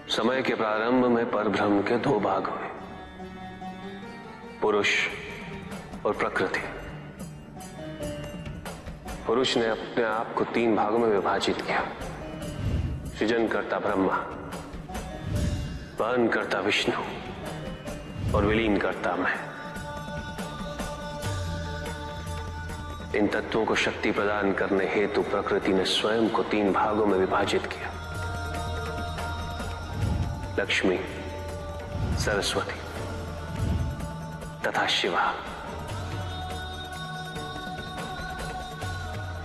समय के प्रारंभ में परब्रह्म के दो भाग हुए, पुरुष और प्रकृति। पुरुष ने अपने आप को तीन भागों में विभाजित किया, सृजनकर्ता ब्रह्मा, वहनकर्ता विष्णु और विलीनकर्ता मैं। इन तत्वों को शक्ति प्रदान करने हेतु प्रकृति ने स्वयं को तीन भागों में विभाजित किया, लक्ष्मी, सरस्वती तथा शिवा।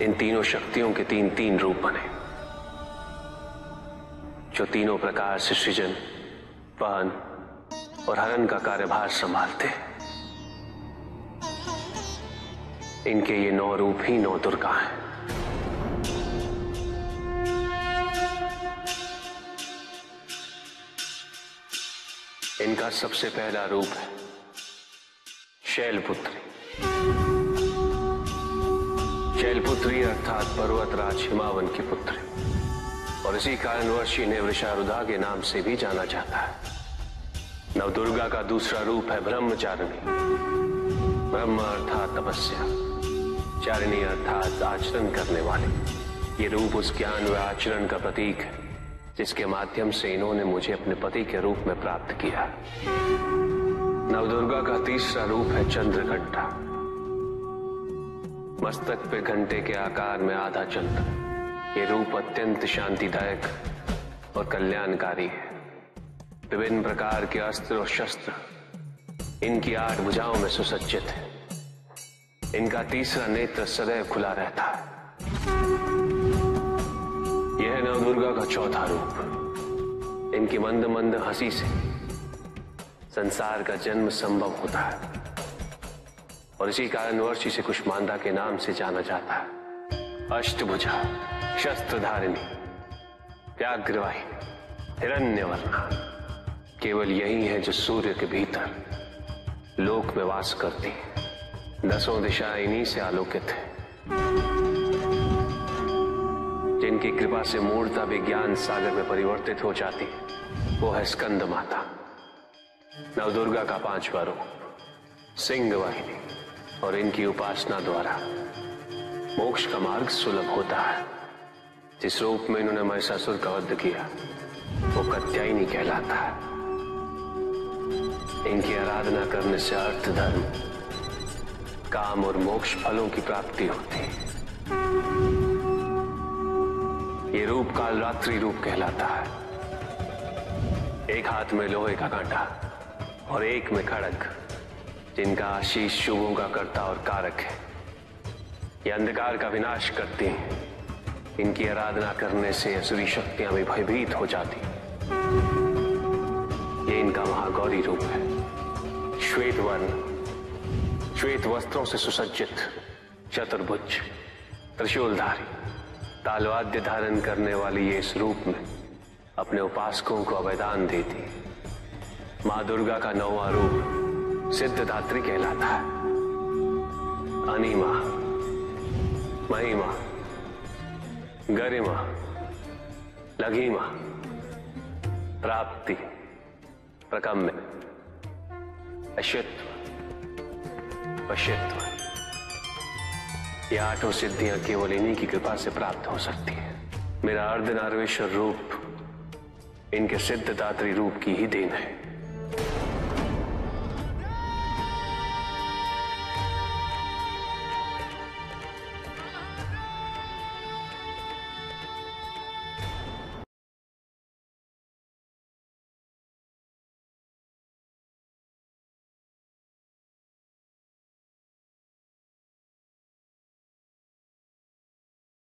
इन तीनों शक्तियों के तीन तीन रूप बने, जो तीनों प्रकार से सृजन, वहन और हरण का कार्यभार संभालते हैं। इनके ये 9 रूप ही 9 दुर्गा हैं। इनका सबसे पहला रूप है शैलपुत्री। शैलपुत्री अर्थात पर्वतराज हिमावन की पुत्री, और इसी कारणवश इन्हें वृषारुधा के नाम से भी जाना जाता है। नवदुर्गा का दूसरा रूप है ब्रह्मचारिणी। ब्रह्म अर्थात तपस्या, चारिणी अर्थात आचरण करने वाले। ये रूप उस ज्ञान व आचरण का प्रतीक है जिसके माध्यम से इन्होंने मुझे अपने पति के रूप में प्राप्त किया। नवदुर्गा का तीसरा रूप है चंद्रघंटा। मस्तक पे घंटे के आकार में आधा चंद्र। ये रूप अत्यंत शांतिदायक और कल्याणकारी है। विभिन्न प्रकार के अस्त्र और शस्त्र इनकी 8 भुजाओं में सुसज्जित है। इनका तीसरा नेत्र सदैव खुला रहता है। यह है नवदुर्गा का चौथा रूप। इनकी मंद मंद हंसी से संसार का जन्म संभव होता है, और इसी कारणवश इसे कुष्मांडा के नाम से जाना जाता है। अष्टभुजा, शस्त्रधारिणी, व्याघ्रवाहिनी, हिरण्यवर्णा, केवल यही है जो सूर्य के भीतर लोक में वास करती है। 10 दिशाएं इन्हीं से आलोकित है। जिनकी कृपा से मूर्ता विज्ञान सागर में परिवर्तित हो जाती है, वो है स्कंद माता। नवदुर्गा का 5वां रूप सिंह वाहिनी, और इनकी उपासना द्वारा मोक्ष का मार्ग सुलभ होता है। जिस रूप में इन्होंने महिषासुर का वध किया वो कात्यायनी कहलाता है। इनकी आराधना करने से अर्थ, धर्म, काम और मोक्ष फलों की प्राप्ति होती है। ये रूप कालरात्रि रूप कहलाता है। एक हाथ में लोहे का कांटा और एक में खड़ग, जिनका आशीष शुभों का कर्ता और कारक है। ये अंधकार का विनाश करती हैं। इनकी आराधना करने से असुरी शक्तियां भी भयभीत हो जाती। ये इनका महागौरी रूप है। श्वेत वर्ण, श्वेत वस्त्रों से सुसज्जित, चतुर्भुज, त्रिशूलधारी, तालवाद्य धारण करने वाली ये इस रूप में अपने उपासकों को अभयदान देती। मां दुर्गा का 9वां रूप सिद्धदात्री कहलाता है। अनिमा, महिमा, गरिमा, लघिमा, प्राप्ति, प्रकम्य, अश्वित्व, वशित्व। ये 8 सिद्धियां केवल इन्हीं की कृपा से प्राप्त हो सकती है। मेरा अर्धनारीश्वर रूप इनके सिद्धदात्री रूप की ही देन है।